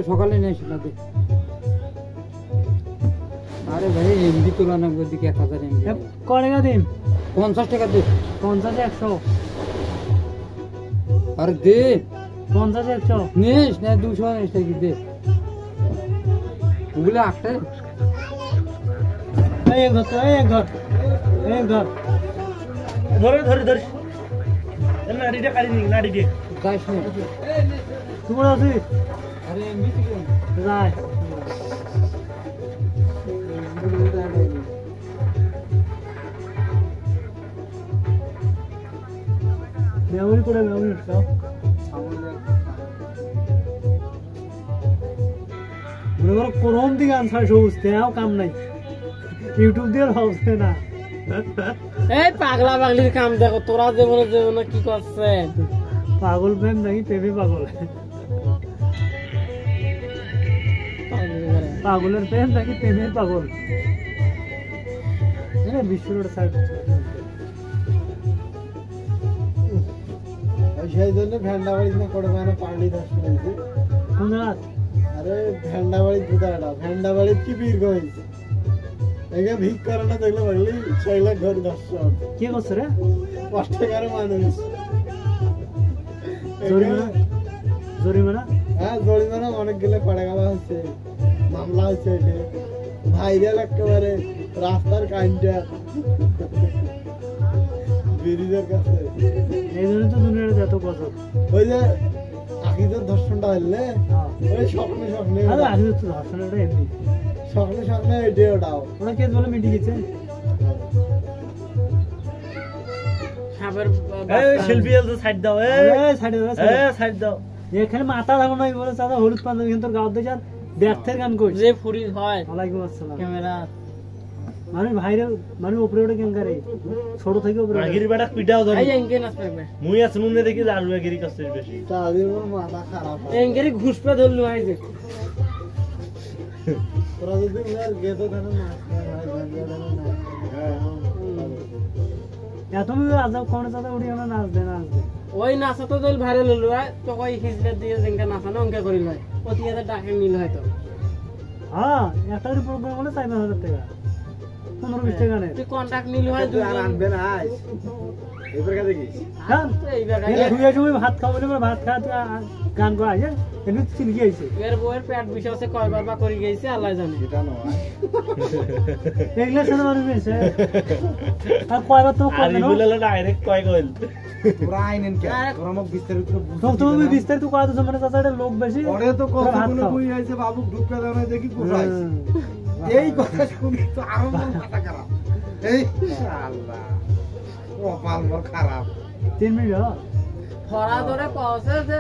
সকালে নিয়ে এসে না দে। আরে ভাই এমবি তুলনা করে দিকে 1000 এমবি কয় টাকা দিন? 50 টাকা দে। 50 100 আরে দে 50 100 নিস না 200 নিস টাকা দে। ওগুলো আটটা এই ঘর ধরে নাড়িটা কাটি নি নাড়ি দিয়ে যাইস না। তুমি আছিস? আরে এমবি তুই যাই মেমোরি করে মেমোরি উঠাও মনে করো কোন দিকে আনসার বুঝতে নাও কাম নাই ইউটিউব দিয়ে হচ্ছে না এই পাগলা পাগলির কাম দেখো তোরা জীবনে কি করছে পাগল প্রেম নাকি প্রেমে পাগল পাগলের প্রেম নাকি প্রেমের পাগল বিশ্বরোড সাইড সেই জন্য ভ্যান্ডাবাড়ি না করে মানে পার্টি দশ মিনিট কোন রাত আরে ভ্যান্ডাবাড়ি দুটাটা ভ্যান্ডাবাড়ি কি ভিড় হয়েছে এগে ভিড় করে না দেখলে বললি 6 লাখ ঘর দর্শক কি করছে রে কষ্টকার মানুষ জরিমানা হ্যাঁ জরিমানা অনেক গেলে পড়ে গেল হচ্ছে মামলা হচ্ছে এটা ভাইরাল একেবারে রাস্তার কাইন্ডা ব্রিজের কাছে এই জন্য তো দুনিয়ার এত গজব ওই যে আকিদের ধর্ষণটা হইলে ওই স্বপ্নে আরে আগে তো ধর্ষণটা এমনি স্বপ্নে এটাই ওটাও ওরা কেস বলে মিটি গেছে সাবের শিল্পী এল তো সাইড দাও সাইড দাও এখানে মাথা থাকো না বলে চাচা হলুদ পাঞ্জাবি কিন্তু গাঁও দিয়ে যান ব্যর্থের গান কই যে ফুরি হয় ওয়ালাইকুম আসসালাম ক্যামেরা মানে ভাইরাল মানে উপরে ওঠে কেন করে ছোট থেকে উপরে আগির বেটা পিটাও ধরে এই এঙ্কে নাচ পারবে মুই আছে নুনে দেখি আলু আগিরি কাছে বেশি তাদের মাথা খারাপ এঙ্কেরি ঘুষ পে ধরলু হয় যে তোরা যদি আর গেতো তাহলে নাচ এত আজাব কোনে চাচা উঠি আমরা নাচ দে ওই নাচা তো দল ভাইরাল হলো হয় তো কই হিজলে দিয়ে যেঙ্কা নাচানো অঙ্কা করিল হয় প্রতি হাজার টাকা নিল হয়তো হ্যাঁ একটা প্রোগ্রাম হলে 4000 টাকা 15-20 টাকা নেই তুই কন্টাক্ট নিল হয় তুই আর আনবে না আজ এবার কা দেখিস হ্যাঁ এই জায়গায় দুই সময় ভাত খাবো বলে ভাত খাওয়া গান করা আছে এমনি চিলকি আইছে এর বউয়ের পেট বিষয় আছে কয়বার বা করে গেছে আল্লাহ জানে এটা নয় এগুলা শুনে মানুষ হয়েছে আর কয়বার তো আর ইগুলা ডাইরেক্ট কয় কইল পুরা আইনেন কে তোরা মোক বিস্তারিত তুমি বিস্তারিত কয়া তো মানে চাচা এটা লোক বেশি পরে তো কতগুলো কই আইছে বাবু ঢুকতে দাও না দেখি কোথায় এই কথা শুনি তো আরো মন মাথা খারাপ এই আল্লাহ ও পাল মোর খারাপ 3 মিনিট ফরা ধরে পৌঁছে